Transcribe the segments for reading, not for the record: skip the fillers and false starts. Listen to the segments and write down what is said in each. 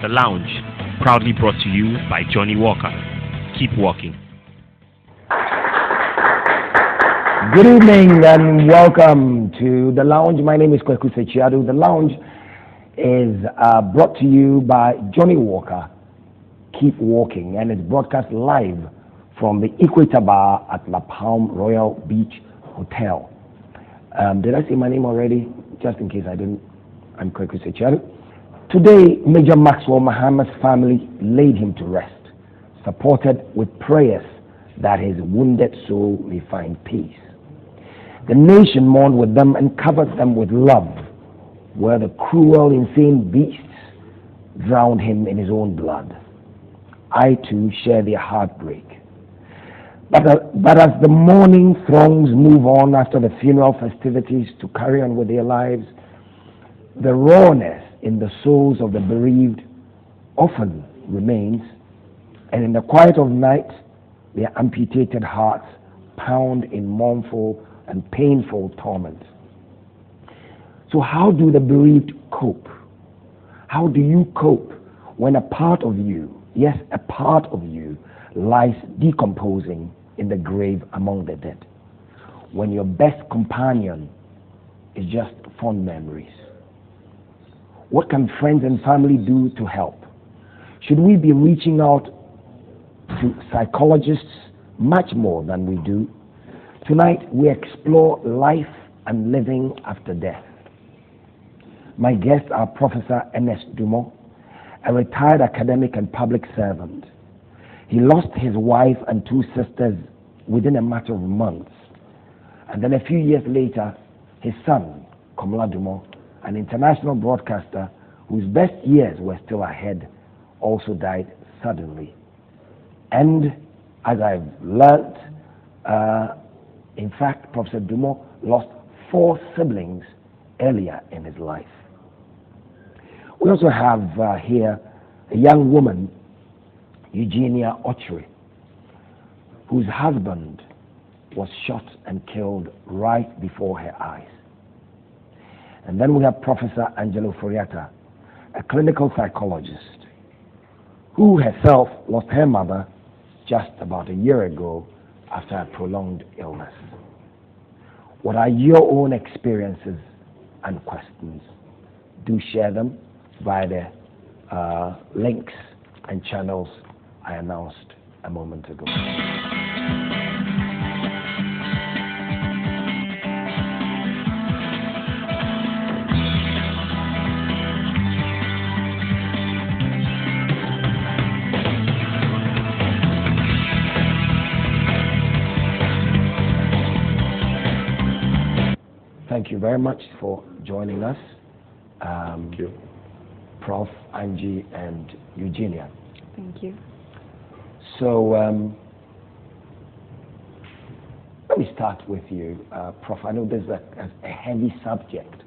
The Lounge, proudly brought to you by Johnny Walker. Keep walking. Good evening and welcome to The Lounge. My name is Sakyi-Addo. The Lounge is brought to you by Johnny Walker. Keep walking, and it's broadcast live from the Equator Bar at La Palm Royal Beach Hotel. Did I say my name already? Just in case I didn't, I'm Sakyi-Addo. Today, Major Maxwell Mahama's family laid him to rest, supported with prayers that his wounded soul may find peace. The nation mourned with them and covered them with love, where the cruel, insane beasts drowned him in his own blood. I too share their heartbreak. But as the mourning throngs move on after the funeral festivities to carry on with their lives, the rawness in the souls of the bereaved often remains, and in the quiet of night, their amputated hearts pound in mournful and painful torment. So how do the bereaved cope? How do you cope when a part of you, yes, a part of you, lies decomposing in the grave among the dead? When your best companion is just fond memories? What can friends and family do to help? Should we be reaching out to psychologists much more than we do? Tonight, we explore life and living after death. My guests are Professor Ernest Dumor, a retired academic and public servant. He lost his wife and two sisters within a matter of months. And then a few years later, his son, Komla Dumor, an international broadcaster whose best years were still ahead, also died suddenly. And as I've learned, in fact, Professor Dumor lost 4 siblings earlier in his life. We also have here a young woman, Eugenia Otchere, whose husband was shot and killed right before her eyes. And then we have Professor Angela Ofori-Atta, a clinical psychologist, who herself lost her mother just about a year ago after a prolonged illness. What are your own experiences and questions? Do share them via the links and channels I announced a moment ago. Thank you very much for joining us. Thank you. Prof. Angie and Eugenia. Thank you. So let me start with you, Prof. I know this is a heavy subject,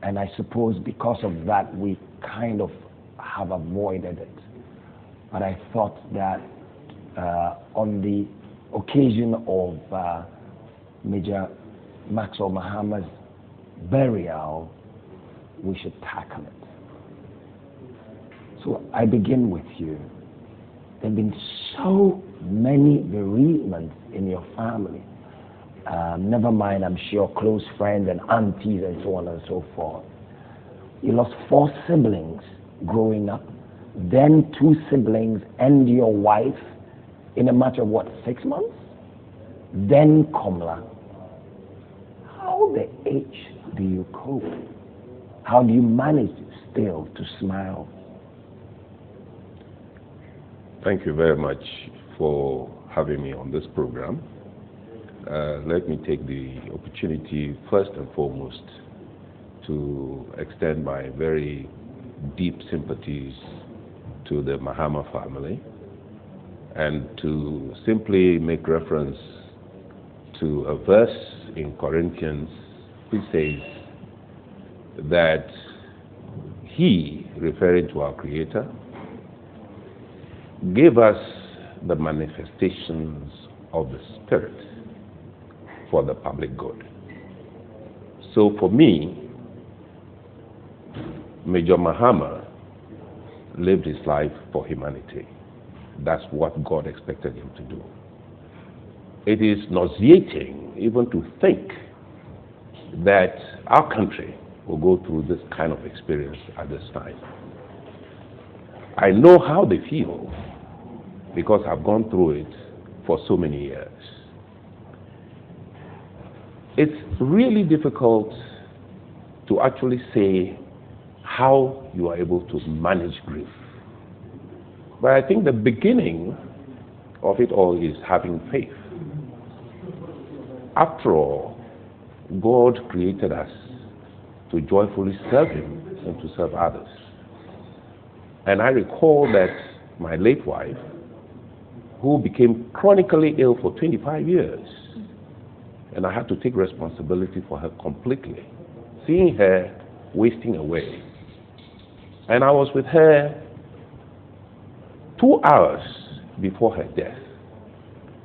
and I suppose because of that we kind of have avoided it. But I thought that on the occasion of Major Maxwell Mahama's burial, we should tackle it. So I begin with you. There have been so many bereavements in your family. Never mind, I'm sure, close friends and aunties and so on and so forth. You lost 4 siblings growing up, then 2 siblings and your wife in a matter of, 6 months? Then Komla. How the H do you cope? How do you manage still to smile? Thank you very much for having me on this program. Let me take the opportunity first and foremost to extend my very deep sympathies to the Mahama family and to simply make reference to a verse in Corinthians which says that He, referring to our Creator, gave us the manifestations of the Spirit for the public good. So for me, Major Mahama lived his life for humanity. That's what God expected him to do. It is nauseating even to think that our country will go through this kind of experience at this time. I know how they feel because I've gone through it for so many years. It's really difficult to actually say how you are able to manage grief. But I think the beginning of it all is having faith. After all, God created us to joyfully serve Him and to serve others. And I recall that my late wife, who became chronically ill for 25 years, and I had to take responsibility for her completely, seeing her wasting away. And I was with her 2 hours before her death.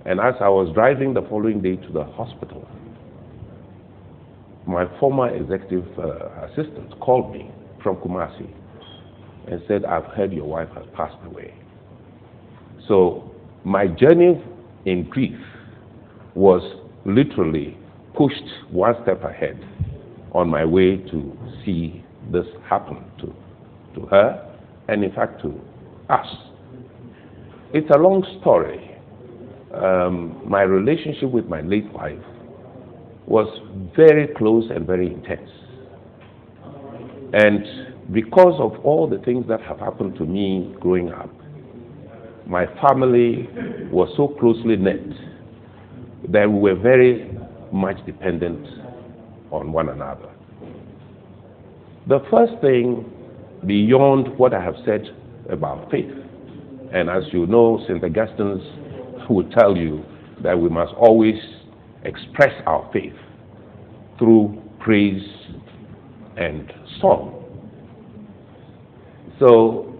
And as I was driving the following day to the hospital, my former executive assistant called me from Kumasi and said, "I've heard your wife has passed away." So my journey in grief was literally pushed one step ahead on my way to see this happen to her and in fact to us. It's a long story. My relationship with my late wife was very close and very intense. And because of all the things that have happened to me growing up, my family was so closely knit that we were very much dependent on one another. The first thing, beyond what I have said about faith, and as you know, St. Augustine would tell you that we must always express our faith through praise and song. So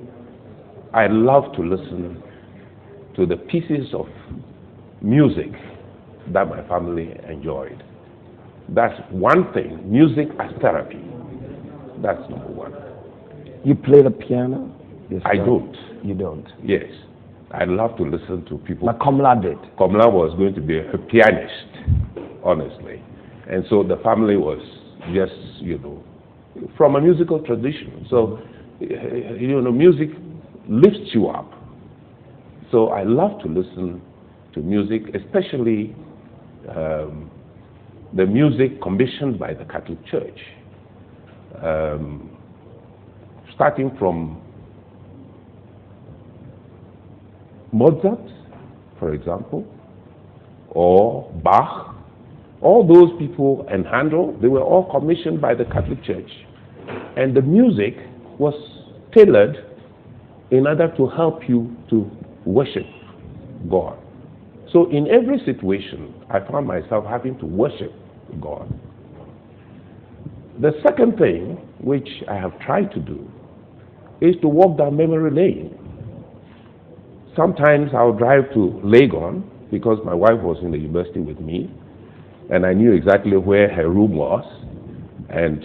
I love to listen to the pieces of music that my family enjoyed. That's one thing, music as therapy. That's number one. You play the piano? Yes, I don't. You don't? Yes. I love to listen to people. But Komla did. Komla was going to be a pianist, honestly. And so the family was just, from a musical tradition. So, music lifts you up. So I love to listen to music, especially the music commissioned by the Catholic Church. Starting from Mozart, for example, or Bach, all those people, and Handel, they were all commissioned by the Catholic Church. And the music was tailored in order to help you to worship God. So in every situation, I found myself having to worship God. The second thing, which I have tried to do, is to walk down memory lane. Sometimes I'll drive to Legon, because my wife was in the university with me, and I knew exactly where her room was. And,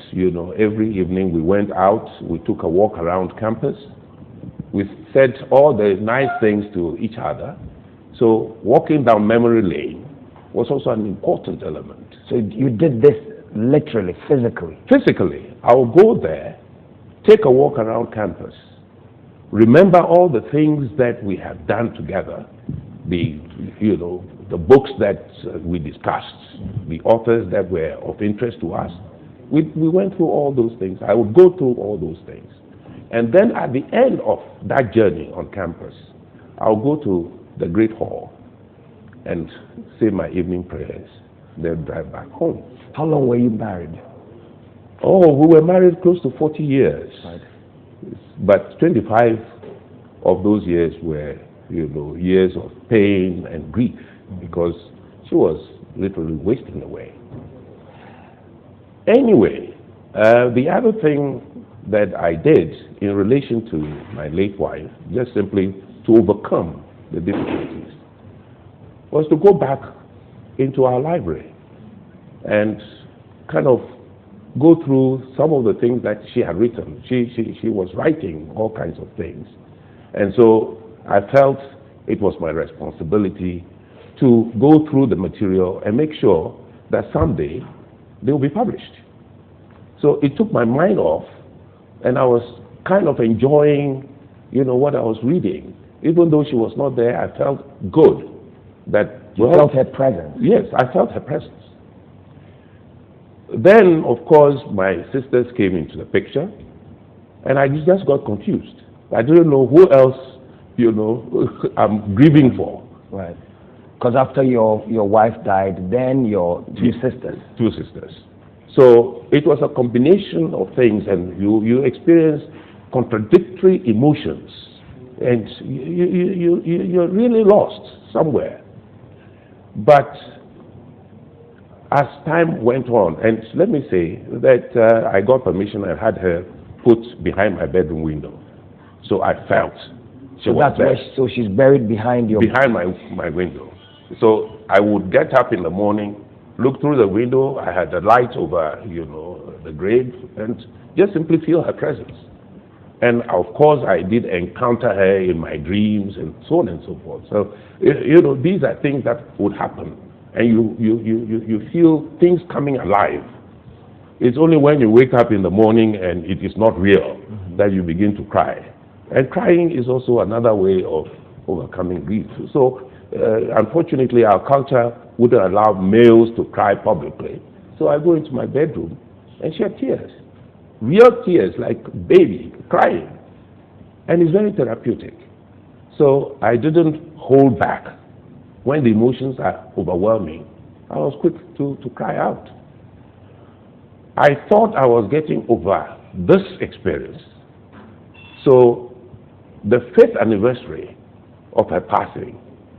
every evening we went out, we took a walk around campus. We said all the nice things to each other. So walking down memory lane was also an important element. So you did this literally, physically? Physically. I will go there, take a walk around campus, remember all the things that we have done together, the books that we discussed, the authors that were of interest to us. We went through all those things. I would go through all those things. And then at the end of that journey on campus, I'll go to the Great Hall and say my evening prayers, then drive back home. How long were you married? Oh, we were married close to 40 years. Right. But 25 of those years were, years of pain and grief, because she was literally wasting away. Anyway, the other thing that I did in relation to my late wife, just simply to overcome the difficulties, was to go back into our library and kind of go through some of the things that she had written. She was writing all kinds of things. And so I felt it was my responsibility to go through the material and make sure that someday they will be published. So it took my mind off, and I was kind of enjoying, what I was reading. Even though she was not there, I felt good that... You felt her presence? Yes, I felt her presence. Then, of course, my sisters came into the picture, and I just got confused. I didn't know who else, I'm grieving for. Right. Because after your wife died, then your two sisters. Two sisters. So it was a combination of things, and you experience contradictory emotions, and you're really lost somewhere. But as time went on, and let me say that I got permission and had her put behind my bedroom window. So I felt she was there. So she's buried behind your... Behind my window. So I would get up in the morning, look through the window. I had the light over, the grave, and just simply feel her presence. And of course, I did encounter her in my dreams and so on and so forth. So, these are things that would happen. And you feel things coming alive. It's only when you wake up in the morning and it is not real that you begin to cry. And crying is also another way of overcoming grief. So, unfortunately, our culture wouldn't allow males to cry publicly. So I go into my bedroom and shed tears. Real tears, like baby crying. And it's very therapeutic. So I didn't hold back. When the emotions are overwhelming, I was quick to cry out. I thought I was getting over this experience. So the 5th anniversary of her passing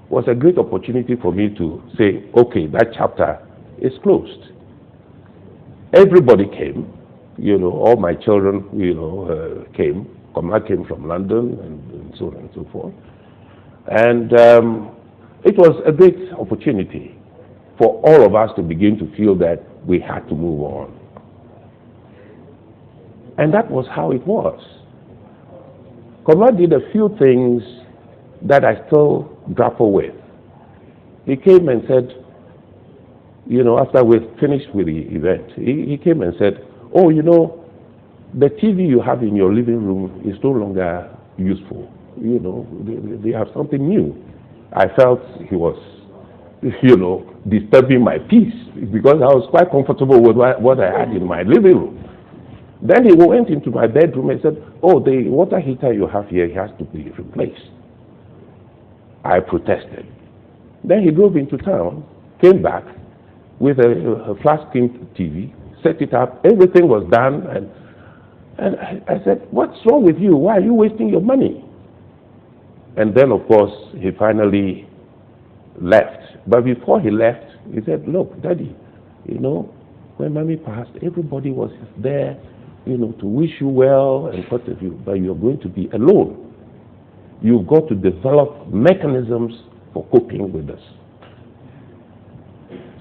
was a great opportunity for me to say, okay, that chapter is closed. Everybody came, all my children, came. Komla came from London and so on and so forth. And it was a great opportunity for all of us to begin to feel that we had to move on. And that was how it was. Komla did a few things that I still grapple with. He came and said, after we finished with the event, he came and said, oh, the TV you have in your living room is no longer useful. They have something new. I felt he was, disturbing my peace because I was quite comfortable with what I had in my living room. Then he went into my bedroom and said, oh, the water heater you have here has to be replaced. I protested. Then he drove into town, came back with a flat screen TV, set it up, everything was done, and I said, what's wrong with you? Why are you wasting your money? And then, of course, he finally left. But before he left, he said, look, Daddy, when Mommy passed, everybody was there, to wish you well and what have you, but you're going to be alone. You've got to develop mechanisms for coping with this.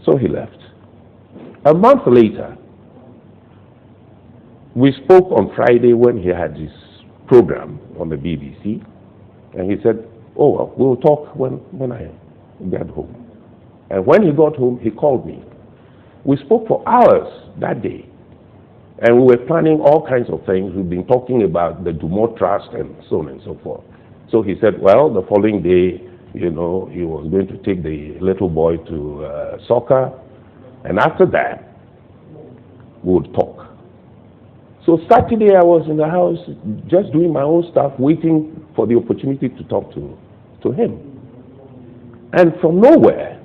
So he left. A month later, we spoke on Friday when he had his program on the BBC, and he said, oh, we'll talk when I get home. And when he got home, he called me. We spoke for hours that day, and we were planning all kinds of things. We've been talking about the Dumor Trust and so on and so forth. So he said, well, the following day, he was going to take the little boy to soccer, and after that, we would talk. So Saturday, I was in the house just doing my own stuff, waiting for the opportunity to talk to him. And from nowhere,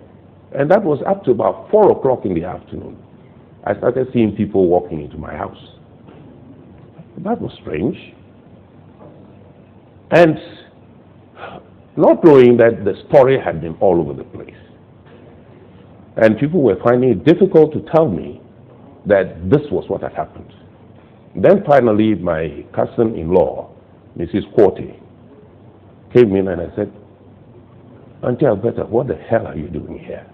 and that was up to about 4 o'clock in the afternoon, I started seeing people walking into my house. That was strange. And not knowing that the story had been all over the place. And people were finding it difficult to tell me that this was what had happened. Then finally, my cousin-in-law, Mrs. Quarty, came in and I said, Auntie Alberta, what the hell are you doing here?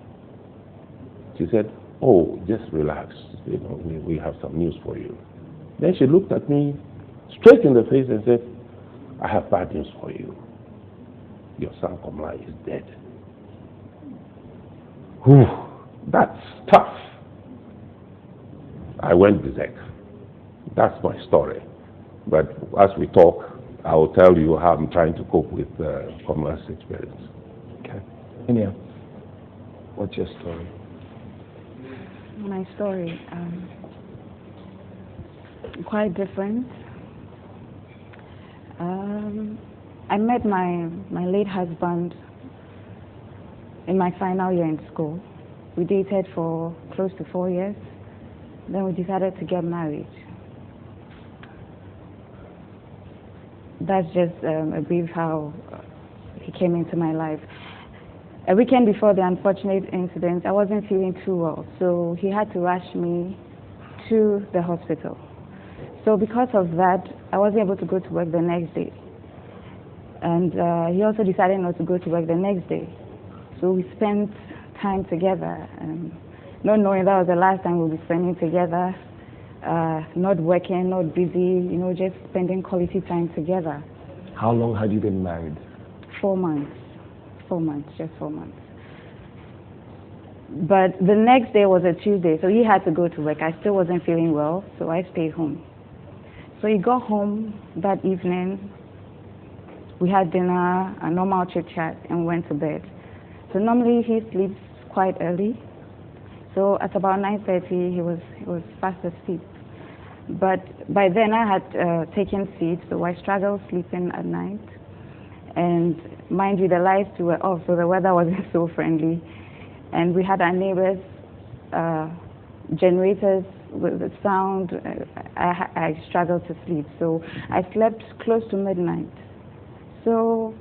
She said, oh, just relax. We have some news for you. Then she looked at me straight in the face and said, I have bad news for you. Your son Komla is dead. Whew, that's tough. I went berserk. That's my story. But as we talk, I will tell you how I'm trying to cope with Komla's experience. Okay. Eugenia, what's your story? My story, quite different. I met my late husband in my final year in school. We dated for close to 4 years. Then we decided to get married. That's just a brief how he came into my life. A weekend before the unfortunate incident, I wasn't feeling too well, so he had to rush me to the hospital. So because of that, I wasn't able to go to work the next day. And he also decided not to go to work the next day. So we spent time together, not knowing that was the last time we'll be spending together, not working, not busy, just spending quality time together. How long had you been married? 4 months. 4 months, just 4 months. But the next day was a Tuesday, so he had to go to work. I still wasn't feeling well, so I stayed home. So he got home that evening. We had dinner, a normal chit-chat, and went to bed. So normally he sleeps quite early. So at about 9:30, he was fast asleep. But by then I had taken seeds, so I struggled sleeping at night. And mind you, the lights were off, so the weather wasn't so friendly. And we had our neighbors' generators with the sound. I struggled to sleep, so I slept close to midnight. So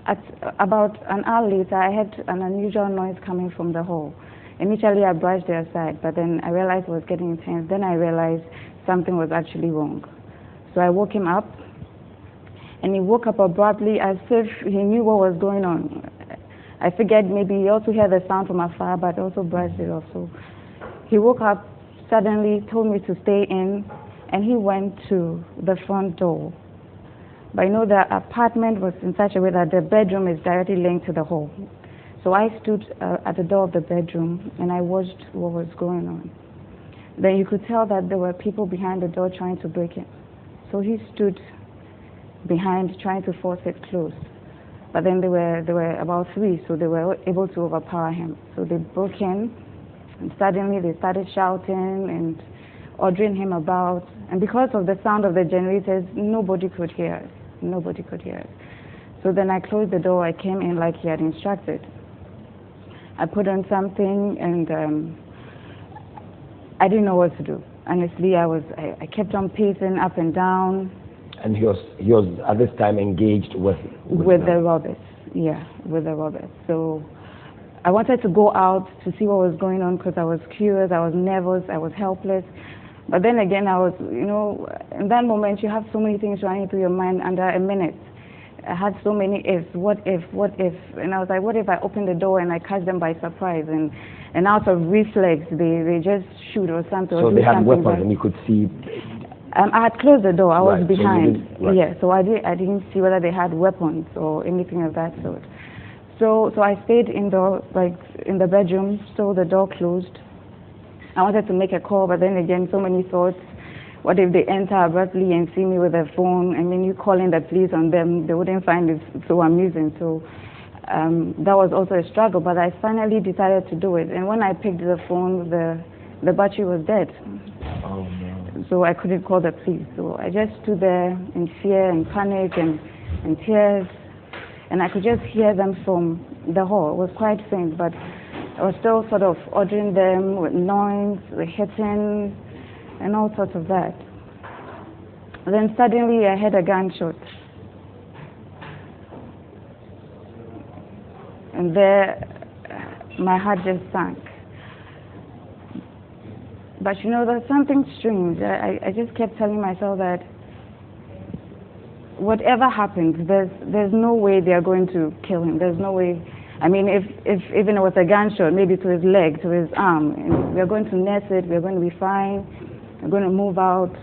at about an hour later, I heard an unusual noise coming from the hall. Initially, I brushed it aside, but then I realized it was getting intense. Then I realized something was actually wrong. So I woke him up, and he woke up abruptly as if he knew what was going on. I figured maybe he also heard the sound from afar, but also brushed it off. So he woke up suddenly, told me to stay in, and he went to the front door. But the apartment was in such a way that the bedroom is directly linked to the hall. So I stood at the door of the bedroom, and I watched what was going on. Then you could tell that there were people behind the door trying to break in. So he stood behind, trying to force it closed. But then there were about 3, so they were able to overpower him. So they broke in, and suddenly they started shouting and ordering him about. And because of the sound of the generators, nobody could hear us. Nobody could hear us. So then I closed the door. I came in like he had instructed. I put on something, and I didn't know what to do. Honestly, I kept on pacing up and down. And he was at this time engaged with the robbers. Yeah, with the robbers. So I wanted to go out to see what was going on because I was curious, I was nervous, I was helpless. But then again, I was, in that moment, you have so many things running through your mind under a minute. I had so many ifs, what if? And I was like, what if I open the door and I catch them by surprise? And out of reflex, they just shoot or something. So they had weapons and you could see? I had closed the door. I was behind. So right. Yeah, so I didn't see whether they had weapons or anything of that sort. So I stayed in the bedroom, so the door closed. I wanted to make a call, but then again, so many thoughts. What if they enter abruptly and see me with a phone? I mean, you calling the police on them, they wouldn't find it so amusing. So that was also a struggle, but I finally decided to do it. And when I picked the phone, the battery was dead. Oh, no. So I couldn't call the police. So I just stood there in fear and panic and tears. And I could just hear them from the hall. It was quite faint, but I was still sort of ordering them with noise, with hitting, and all sorts of that. Then suddenly I heard a gunshot. And there, my heart just sank. But there's something strange. I just kept telling myself that whatever happens, there's no way they are going to kill him. There's no way. I mean, if even it was a gunshot, maybe to his leg, to his arm, and we're going to nurse it, we're going to be fine, we're going to move out,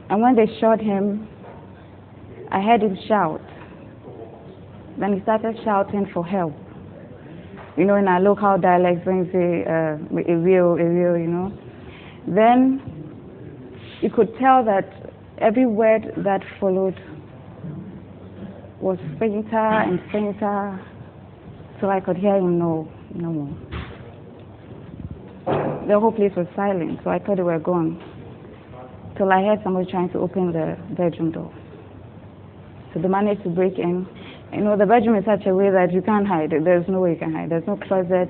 And when they shot him, I heard him shout. Then he started shouting for help. You know, in our local dialects, when you say, a real, you know. Then you could tell that every word that followed was fainter and fainter, so I could hear him no more. The whole place was silent, so I thought they were gone, till I heard somebody trying to open the bedroom door. So they managed to break in. You know, the bedroom is such a way that you can't hide. There's no way you can hide. There's no closet.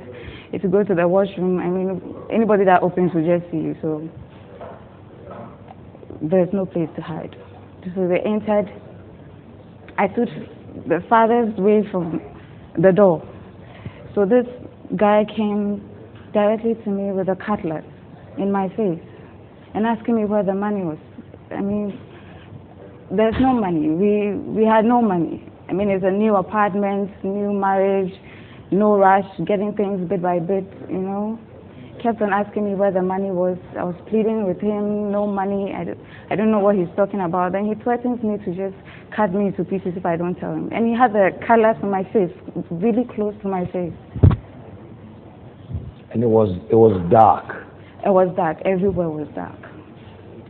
If you go to the washroom, I mean, anybody that opens will just see you. So there's no place to hide. So they entered. I stood the farthest way from the door. So this guy came directly to me with a cutlass in my face and asking me where the money was. I mean, there's no money. We had no money. I mean, it's a new apartment, new marriage, no rush, getting things bit by bit, you know. Kept on asking me where the money was. I was pleading with him, no money. I don't know what he's talking about. Then he threatens me to just cut me into pieces if I don't tell him. And he had the cutlass on my face, really close to my face. And it was dark. It was dark. Everywhere was dark.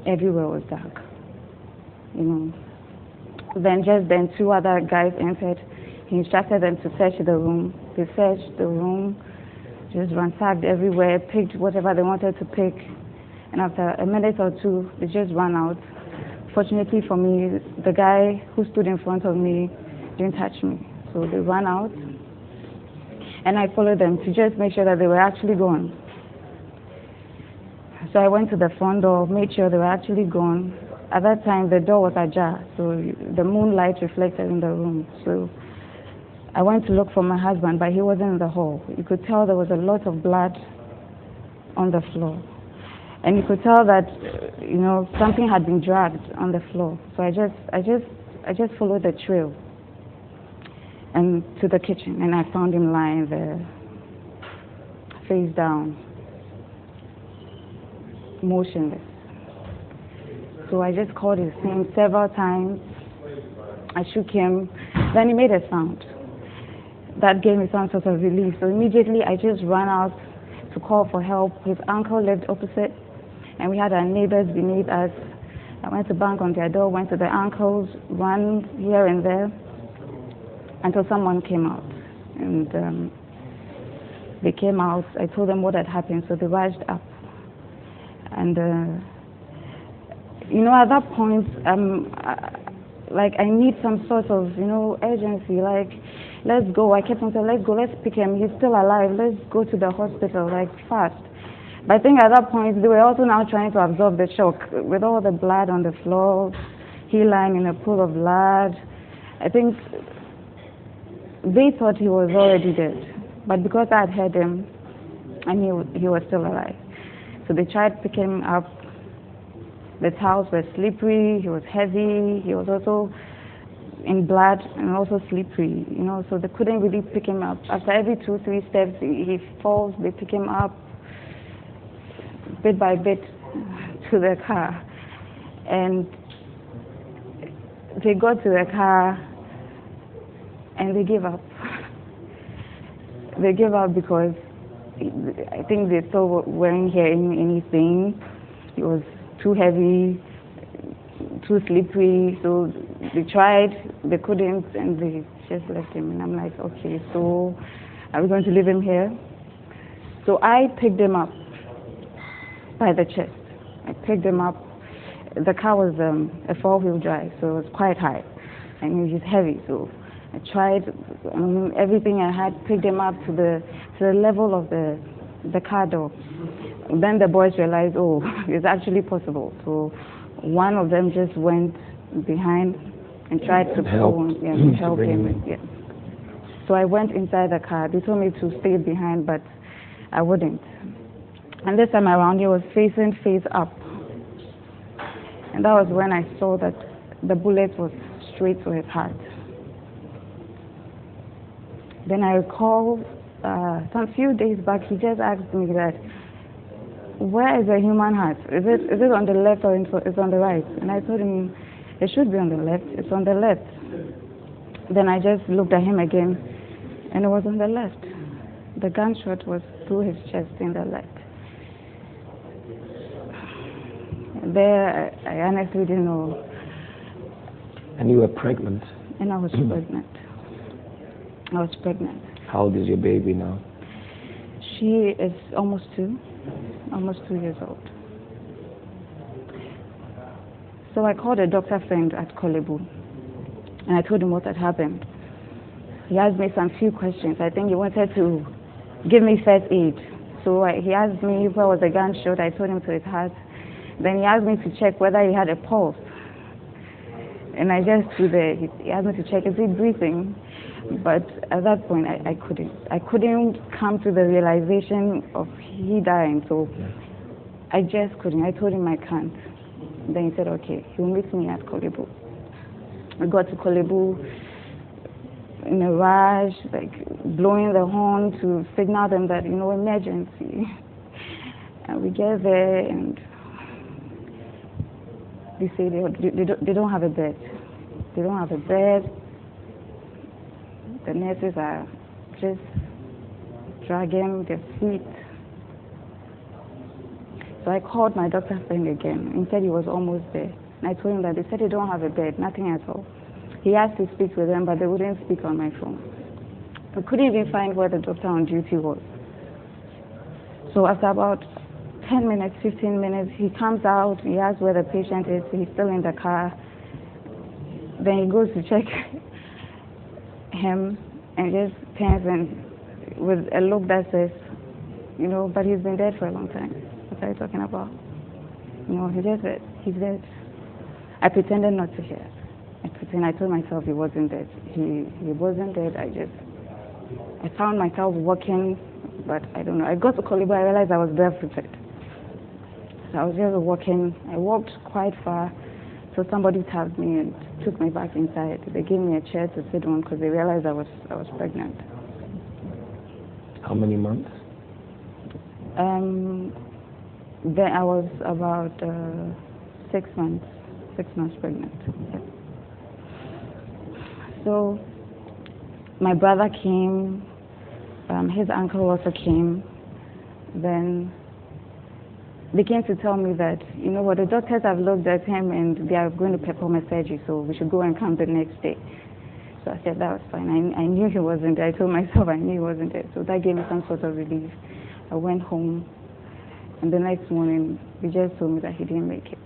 Everywhere was dark. You know. Then two other guys entered. He instructed them to search the room. They searched the room, just ransacked everywhere, picked whatever they wanted to pick. And after a minute or two, they just ran out. Fortunately for me, the guy who stood in front of me didn't touch me. So they ran out. And I followed them to just make sure that they were actually gone. So I went to the front door, made sure they were actually gone. At that time, the door was ajar, so the moonlight reflected in the room. So I went to look for my husband, but he wasn't in the hall. You could tell there was a lot of blood on the floor. And you could tell that, you know, something had been dragged on the floor. So I just followed the trail and to the kitchen, and I found him lying there, face down, motionless. So I just called his name several times. I shook him. Then he made a sound. That gave me some sort of relief. So immediately I just ran out to call for help. His uncle lived opposite, and we had our neighbors beneath us. I went to bang on their door, went to the uncles, ran here and there, until someone came out. And they came out. I told them what had happened, so they rushed up. And you know, at that point, like, I need some sort of, you know, urgency. Like, let's go. I kept on saying, let's go, let's pick him. He's still alive. Let's go to the hospital, like, fast. But I think at that point, they were also now trying to absorb the shock. With all the blood on the floor, he lying in a pool of blood. I think they thought he was already dead. But because I had heard him, and he was still alive. So they tried to pick him up. The towels were slippery, he was heavy, he was also in blood and also slippery, you know, so they couldn't really pick him up. After every 2-3 steps, he falls, they pick him up bit by bit to the car. And they got to the car and they gave up. They gave up because I think they thought we weren't hearing anything. It was too heavy, too slippery, so they tried, they couldn't, and they just left him. And I'm like, okay, so are we going to leave him here? So I picked him up by the chest. I picked him up. The car was a 4-wheel drive, so it was quite high, and it was just heavy. So I tried everything I had, picked him up to the level of the car door. Then the boys realized, oh, it's actually possible. So one of them just went behind and tried to help him. Yeah. So I went inside the car. They told me to stay behind, but I wouldn't. And this time around, he was facing face up. And that was when I saw that the bullet was straight to his heart. Then I recall some few days back, he just asked me that, where is the human heart? Is it on the left or it's on the right? And I told him, it should be on the left. It's on the left. Then I just looked at him again, and it was on the left. The gunshot was through his chest in the left. There, I honestly didn't know. And you were pregnant? And I was pregnant. I was pregnant. How old is your baby now? She is almost 2 years old. So I called a doctor friend at Kolebu, and I told him what had happened. He asked me some few questions. I think he wanted to give me first aid. So he asked me where was the gunshot. I told him to his heart. Then he asked me to check whether he had a pulse. And I just stood there. He asked me to check, is he breathing? But at that point, I couldn't. I couldn't come to the realization of he dying. So I just couldn't. I told him I can't. Then he said, okay, he'll meet me at Kolebu. We got to Kolebu in a rush, like blowing the horn to signal them that, emergency. And we get there, and they say they don't have a bed. They don't have a bed. The nurses are just dragging their feet. So I called my doctor friend again and said he was almost there. And I told him that they said they don't have a bed, nothing at all. He asked to speak with them, but they wouldn't speak on my phone. I couldn't even find where the doctor on duty was. So after about 10 minutes, 15 minutes, he comes out, he asks where the patient is, he's still in the car. Then he goes to check him and just turns and with a look that says, but he's been dead for a long time. What are you talking about? He just said, he's dead. I pretended not to hear. I told myself he wasn't dead. He wasn't dead. I found myself walking, but I don't know. I got to Kolebu, I realized I was barefooted. So I was just walking. I walked quite far. So somebody tapped me and took me back inside. They gave me a chair to sit on because they realized I was pregnant. How many months? Then I was about 6 months. 6 months pregnant. Yes. So my brother came. His uncle also came. Then they came to tell me that, the doctors have looked at him and they are going to perform a surgery, so we should go and come the next day. So I said that was fine. I knew he wasn't there. I told myself I knew he wasn't there. So that gave me some sort of relief. I went home, and the next morning, they just told me that he didn't make it.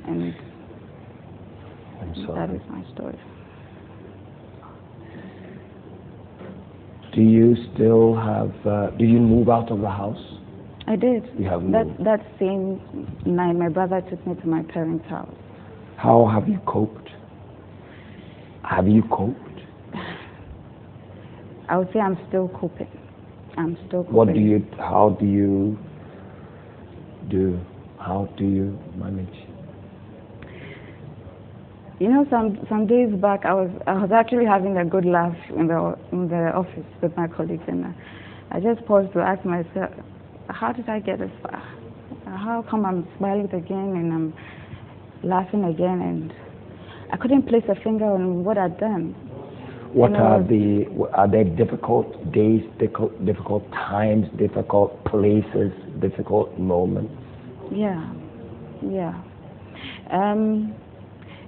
And that is my story. Do you still have, did you move out of the house? I did. You have moved? That same night, my brother took me to my parents' house. How have you coped? Have you coped? I would say I'm still coping. I'm still coping. How do you manage? Some days back, I was actually having a good laugh in the office with my colleagues, and I just paused to ask myself, how did I get this far? How come I'm smiling again and I'm laughing again? And I couldn't place a finger on what I'd done. Are there difficult days, difficult times, difficult places, difficult moments? Yeah.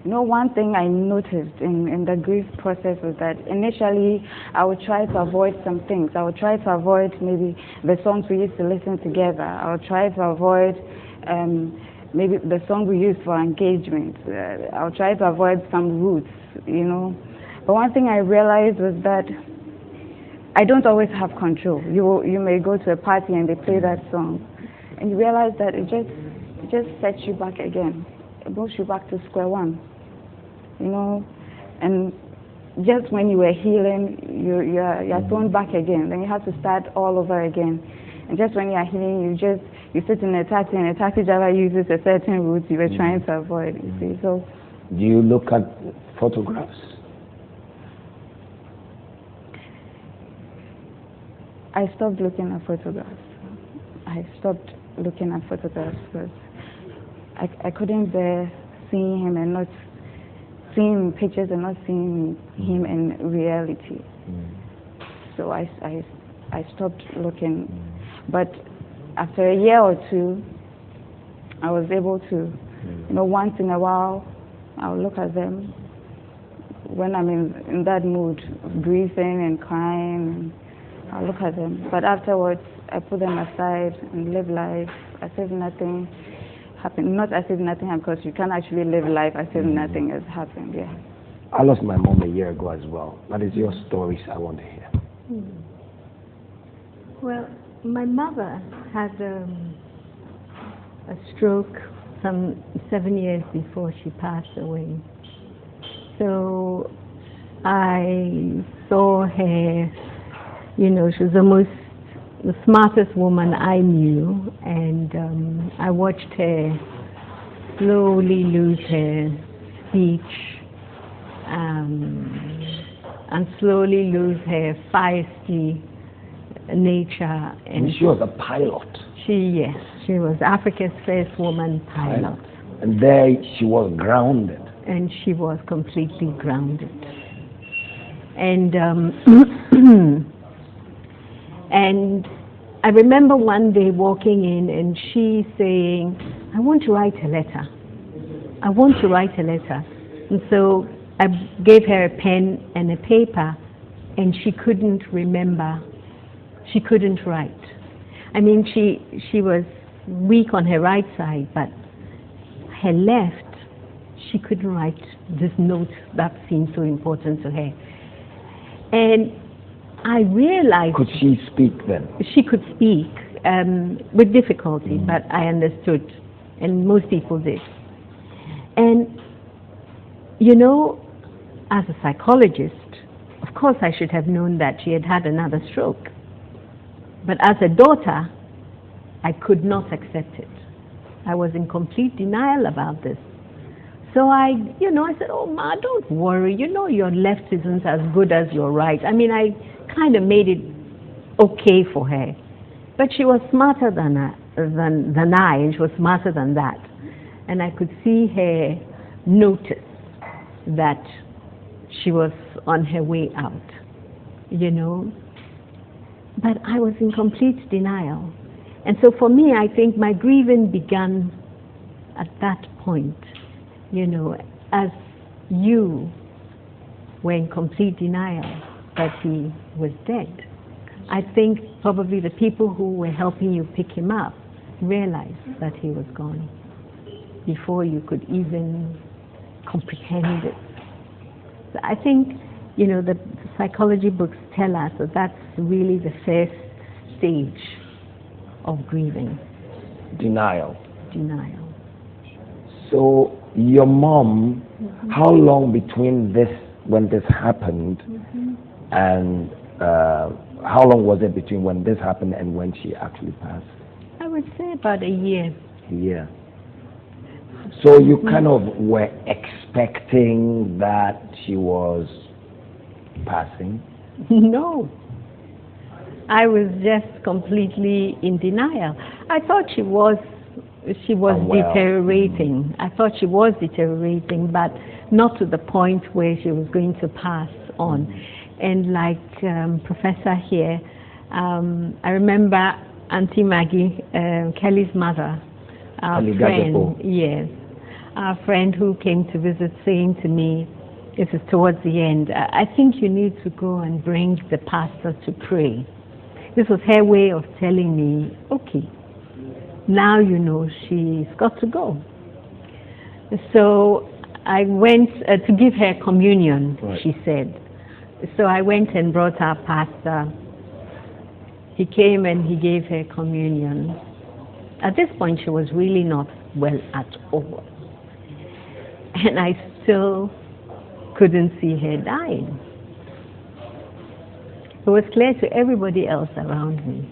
One thing I noticed in the grief process was that initially I would try to avoid some things. I would try to avoid maybe the songs we used to listen together. I would try to avoid maybe the song we used for engagement. I would try to avoid some roots, But one thing I realized was that I don't always have control. You may go to a party and they play that song, and you realize that it just sets you back again. It moves you back to square one, and just when you were healing, you're thrown back again. Then you have to start all over again. And just when you are healing, you sit in a taxi, and a taxi driver uses a certain route you were trying to avoid. You see, so. Do you look at photographs? I stopped looking at photographs. I I stopped looking at photographs because I couldn't bear seeing him and not seeing pictures and not seeing him in reality. So I stopped looking. But after a year or two, I was able to, once in a while, I'll look at them when I'm in that mood of grieving and crying. I'll look at them. But afterwards, I put them aside and live life as if nothing happened. Not as if nothing happened, because you can't actually live life as if nothing has happened. Yeah. I lost my mom a year ago as well. That is your stories I want to hear. Well, my mother had a stroke some 7 years before she passed away. So I saw her, she was almost the smartest woman I knew, and I watched her slowly lose her speech and slowly lose her feisty nature. And she was a pilot. She was Africa's first woman pilot. And there she was grounded. And she was completely grounded. And and I remember one day walking in and she saying, I want to write a letter. I want to write a letter. And so I gave her a pen and a paper, and she couldn't remember. She couldn't write. I mean, she was weak on her right side, but her left, she couldn't write this note that seemed so important to her. And I realized... Could she speak then? She could speak with difficulty, but I understood, and most people did. And, as a psychologist, of course I should have known that she had had another stroke. But as a daughter, I could not accept it. I was in complete denial about this. So I said, oh, Ma, don't worry. Your left isn't as good as your right. I mean, I kind of made it okay for her. But she was smarter than I, and she was smarter than that. And I could see her notice that she was on her way out, But I was in complete denial. And so for me, I think my grieving began at that point, as you were in complete denial that he was dead. I think probably the people who were helping you pick him up realized that he was gone before you could even comprehend it. So I think, the psychology books tell us that that's really the first stage of grieving. Denial. Denial. So your mom, how long between when this happened, and how long was it between when this happened and when she actually passed? I would say about a year. A year. So you kind of were expecting that she was passing? No. I was just completely in denial. I thought she was deteriorating. I thought she was deteriorating, but not to the point where she was going to pass on. And like Professor here, I remember Auntie Maggie, Kelly's mother, our friend, yes, our friend who came to visit, saying to me, this is towards the end, I think you need to go and bring the pastor to pray. This was her way of telling me, okay, now she's got to go. So I went to give her communion, she said. So I went and brought our pastor. He came and he gave her communion. At this point, she was really not well at all. And I still couldn't see her dying. It was clear to everybody else around me.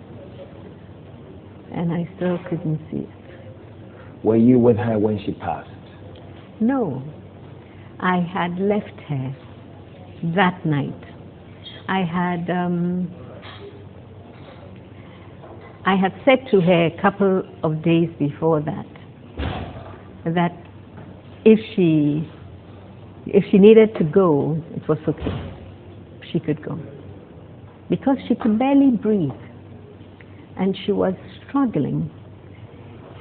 And I still couldn't see it. Were you with her when she passed? No. I had left her that night. I had I had said to her a couple of days before that if she needed to go, it was okay. She could go. Because she could barely breathe. And she was struggling.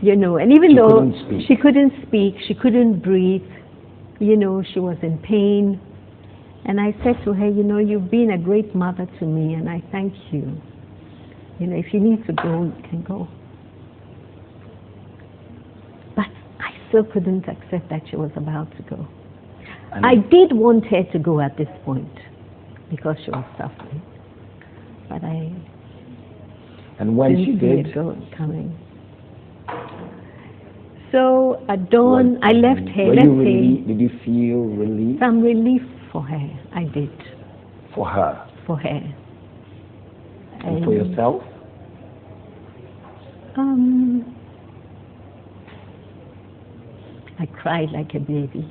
You know, and even though she couldn't speak, she couldn't breathe, you know, she was in pain. And I said to her, you know, you've been a great mother to me, and I thank you. You know, if you need to go, you can go. But I still couldn't accept that she was about to go. And I did want her to go at this point because she was suffering. But I and when didn't she see did, it coming. So at dawn, I left her. Did you feel relief? Some relief for her. I did. For her? For her. And for yourself? I cried like a baby.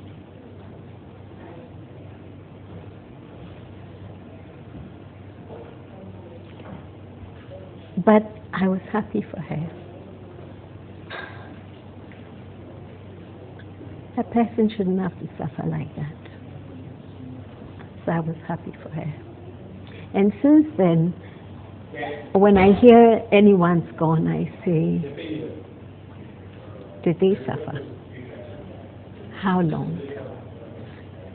But I was happy for her. A person shouldn't have to suffer like that. So I was happy for her. And since then, when I hear anyone's gone, I say, did they suffer? How long?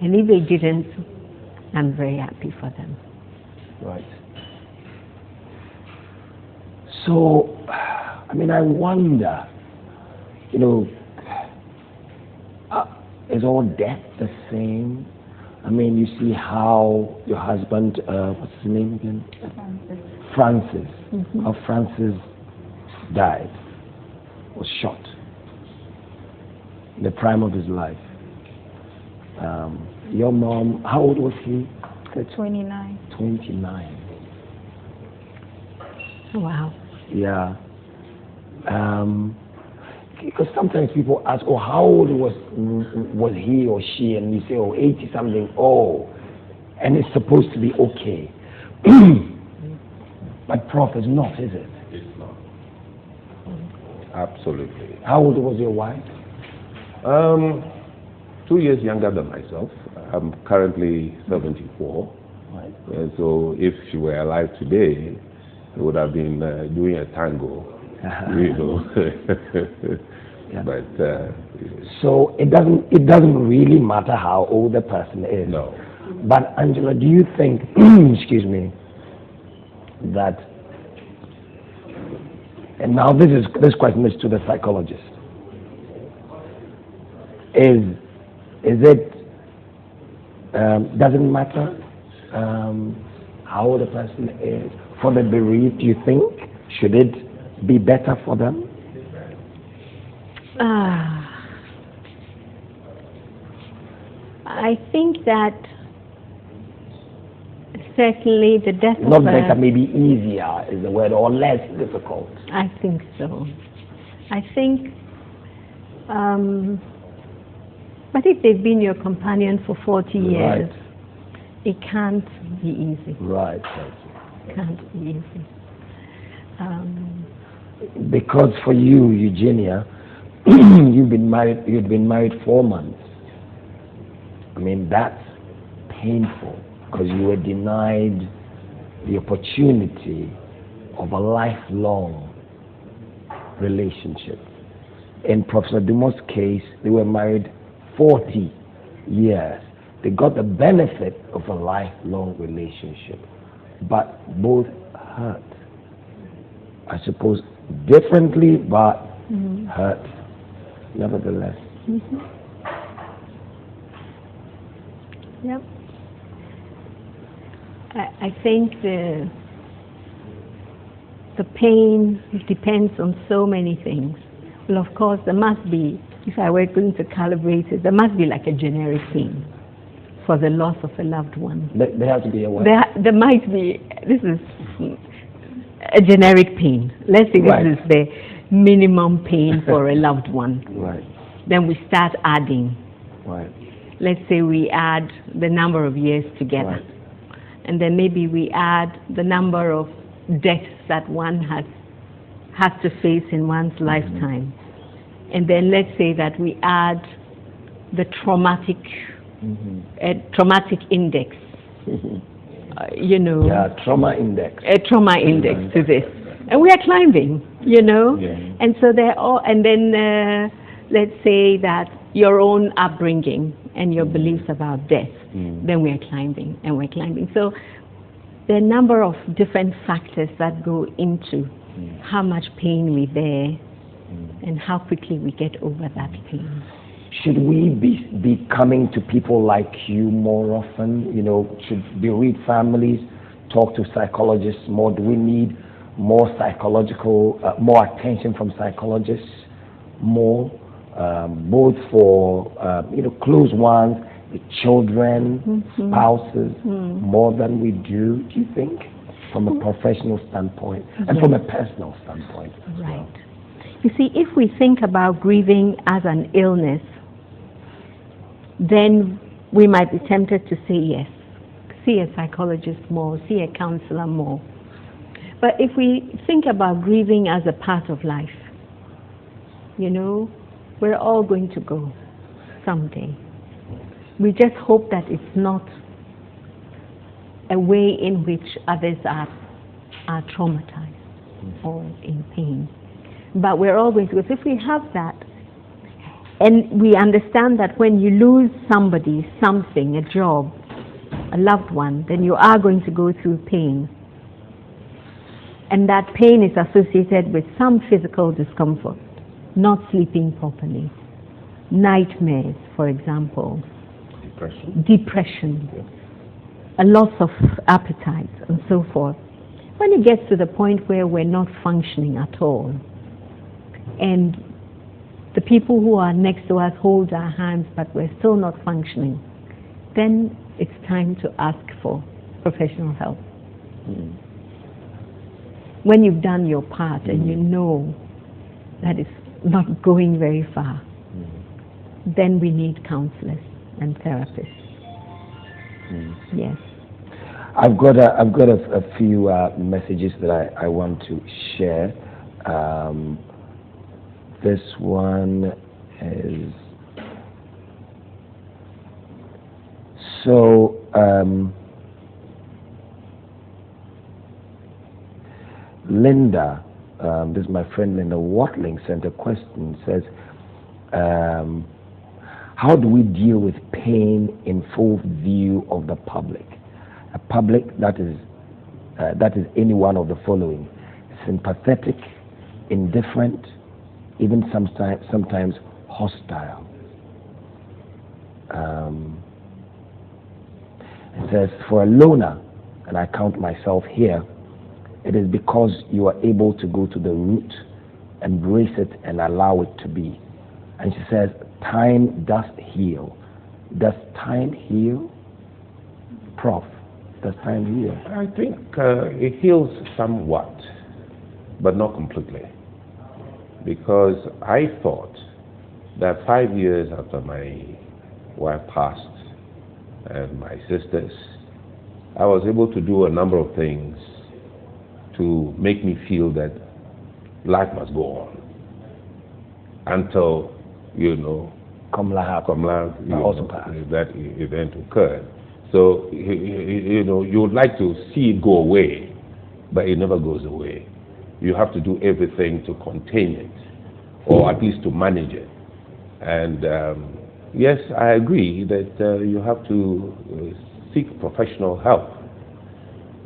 And if they didn't, I'm very happy for them. Right. So, I mean, I wonder, you know, is all death the same? I mean, you see how your husband, what's his name again? Francis. Mm-hmm. How Francis died, was shot in the prime of his life. Your mom, how old was he? 29. 29. Wow. Yeah. Because sometimes people ask, oh, how old was he or she? And you say, oh, 80 something. Oh, and it's supposed to be okay. But Prof, it's not, is it? It's not. Absolutely. How old was your wife? 2 years younger than myself. I'm currently 74. Right. And so if she were alive today, we would have been doing a tango. You know. Yeah. But so it doesn't really matter how old the person is. No. But Angela, do you think excuse me, that, and now this question is to the psychologist, is it doesn't matter how old the person is for the bereaved? Do you think should it be better for them? I think that certainly the death Not of better, maybe easier is the word, or less difficult. I think so. I think, but if they've been your companion for 40 years, Right. It can't be easy. Right. It can't be easy. Because for you, Eugenia, you'd been married 4 months. I mean, that's painful because you were denied the opportunity of a lifelong relationship. In Professor Dumor's case, they were married 40 years. They got the benefit of a lifelong relationship, but both hurt. I suppose differently, but hurt nevertheless. Mm-hmm. Yep. I think the pain depends on so many things. Well, of course, there must be, if I were going to calibrate it, there must be like a generic pain for the loss of a loved one. There has to be a way. There might be, this is a generic pain. Let's say this is the minimum pain for a loved one. Right. Then we start adding. Right. Let's say we add the number of years together. Right. And then maybe we add the number of deaths that one has has to face in one's lifetime. And then let's say that we add the traumatic index, you know. Yeah, trauma index. A trauma index to this. And we are climbing, you know. Yeah. And so they're all, and then let's say that your own upbringing and your beliefs about death, then we are climbing and we're climbing. So there are a number of different factors that go into how much pain we bear and how quickly we get over that pain. Should we be coming to people like you more often? You know, should bereaved families talk to psychologists more? Do we need more psychological, more attention from psychologists more, both for, you know, close ones, the children, spouses, more than we do, you think, from a professional standpoint and from a personal standpoint? Right. You see, if we think about grieving as an illness, then we might be tempted to say yes, see a psychologist more, see a counselor more. But if we think about grieving as a part of life, you know, we're all going to go someday. We just hope that it's not a way in which others are traumatized or in pain. But we're all going to go. So if we have that, and we understand that when you lose somebody, something, a job, a loved one, then you are going to go through pain. And that pain is associated with some physical discomfort, not sleeping properly, nightmares, for example, depression, a loss of appetite, and so forth. When it gets to the point where we're not functioning at all, and the people who are next to us hold our hands, but we're still not functioning, then it's time to ask for professional help. When you've done your part and you know that it's not going very far, then we need counselors and therapists. Yes. I've got a few messages that I want to share. This one is so. Linda, this is my friend Linda Watling, sent a question. Says, how do we deal with pain in full view of the public? A public that is any one of the following: sympathetic, indifferent, even sometimes hostile. It says, for a loner, and I count myself here, it is because you are able to go to the root, embrace it, and allow it to be. And she says, time does heal. Does time heal? Prof, does time heal? I think it heals somewhat, but not completely. Because I thought that 5 years after my wife passed and my sisters, I was able to do a number of things to make me feel that life must go on until, you know, Komla also that event occurred. So, you know, you would like to see it go away, but it never goes away. You have to do everything to contain it, or at least to manage it. And yes, I agree that you have to seek professional help.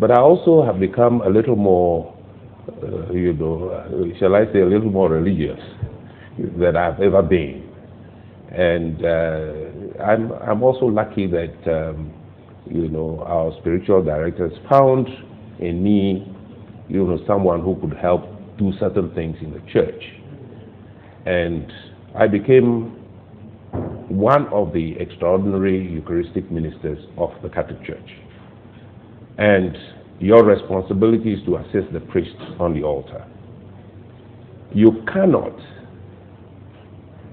But I also have become a little more, you know, shall I say, a little more religious than I've ever been. And I'm also lucky that, you know, our spiritual directors found in me, you know, someone who could help do certain things in the church. And I became one of the extraordinary Eucharistic ministers of the Catholic Church. And your responsibility is to assist the priest on the altar. You cannot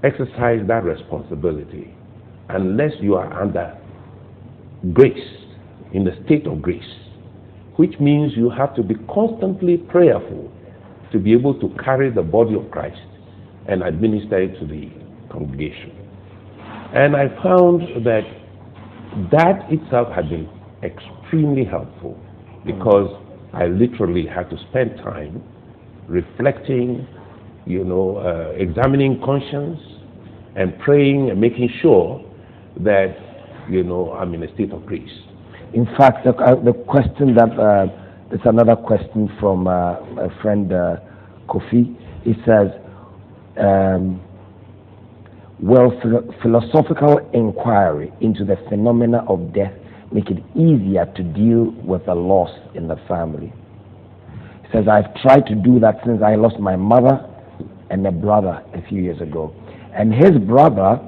exercise that responsibility unless you are under grace, in the state of grace, which means you have to be constantly prayerful to be able to carry the body of Christ and administer it to the congregation. And I found that that itself had been extremely helpful, because I literally had to spend time reflecting, examining conscience and praying and making sure that, I'm in a state of grace. In fact, the question that, there's another question from a friend, Kofi. It says, will philosophical inquiry into the phenomena of death make it easier to deal with the loss in the family? He says, I've tried to do that since I lost my mother and a brother a few years ago. And his brother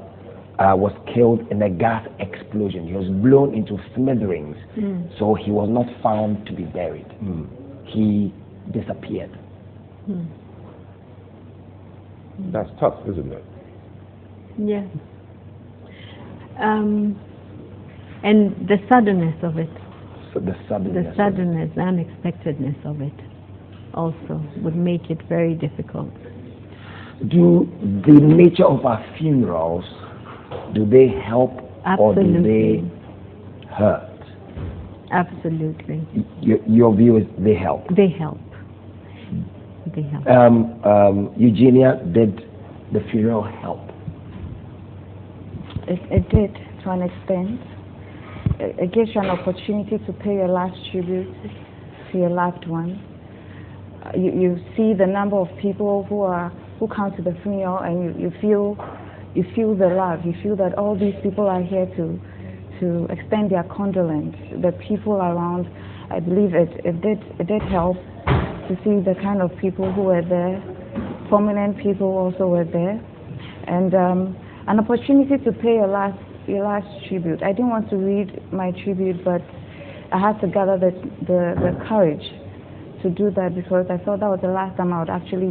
was killed in a gas explosion. He was blown into smithereens, so he was not found to be buried. He disappeared. That's tough, isn't it? Yes. And the suddenness of it. So the suddenness, the unexpectedness of it also would make it very difficult. Do the nature of our funerals, do they help or do they hurt? Absolutely. Your view is they help? They help. They help. Eugenia, did the funeral help? It did, to an extent. It gives you an opportunity to pay your last tribute to your loved one. You see the number of people who come to the funeral, and you feel the love. You feel that all these people are here to extend their condolence. The people around, I believe it did help to see the kind of people who were there. Prominent people also were there, and an opportunity to pay your last tribute. I didn't want to read my tribute, but I had to gather the courage to do that, because I thought that was the last time I would actually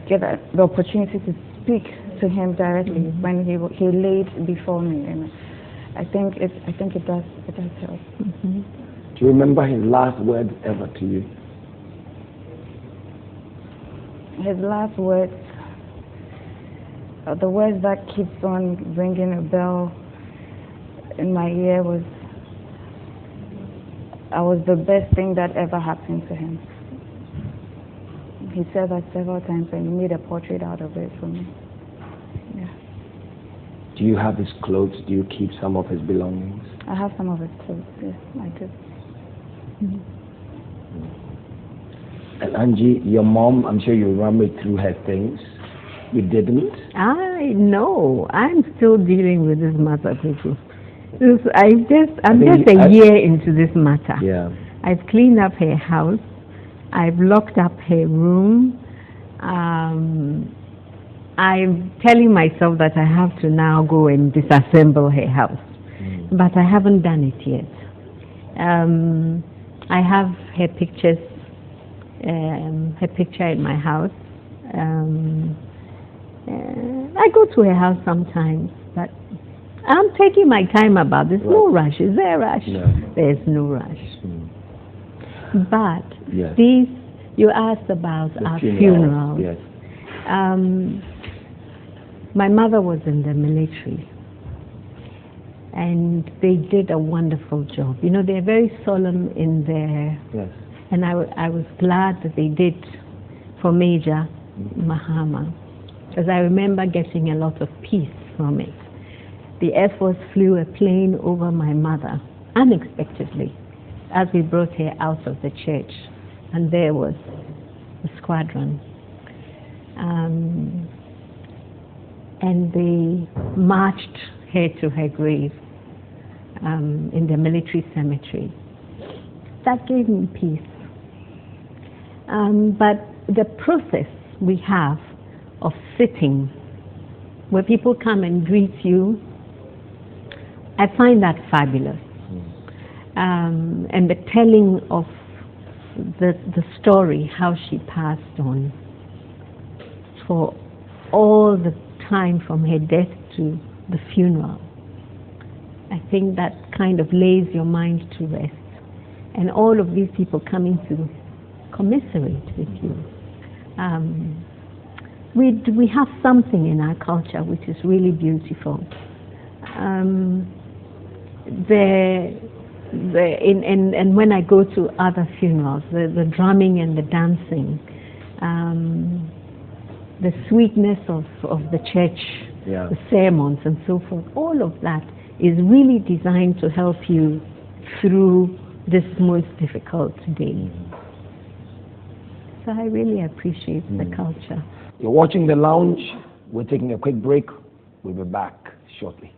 get the opportunity to speak to him directly when he laid before me, and I think it does help. Do you remember his last words ever to you? His last words, the words that keeps on ringing a bell in my ear was, I was the best thing that ever happened to him. He said that several times, and he made a portrait out of it for me. Yeah. Do you have his clothes? Do you keep some of his belongings? I have some of his clothes, yes, I do. And Angie, your mom, I'm sure you rummaged through her things. You didn't? No, I'm still dealing with this matter, people. I'm just a year into this matter. Yeah. I've cleaned up her house. I've locked up her room. I'm telling myself that I have to now go and disassemble her house, but I haven't done it yet. I have her pictures, her picture in my house. I go to her house sometimes, but I'm taking my time about this. No rush. Is there a rush? No. There's no rush. But yes. these, you asked about our funeral. Yes. My mother was in the military, and they did a wonderful job. You know, they're very solemn in their... Yes. And I was glad that they did for Major Mahama, because I remember getting a lot of peace from it. The Air Force flew a plane over my mother unexpectedly as we brought her out of the church, and there was the squadron. And they marched her to her grave in the military cemetery. That gave me peace. But the process we have of sitting, where people come and greet you, I find that fabulous. And the telling of the story, how she passed on, for all the time from her death to the funeral, I think that kind of lays your mind to rest. And all of these people coming to commiserate with you. we have something in our culture which is really beautiful. And when I go to other funerals, the drumming and the dancing, the sweetness of the church, Yeah. the sermons and so forth, all of that is really designed to help you through this most difficult day. So I really appreciate the culture. You're watching The Lounge. We're taking a quick break. We'll be back shortly.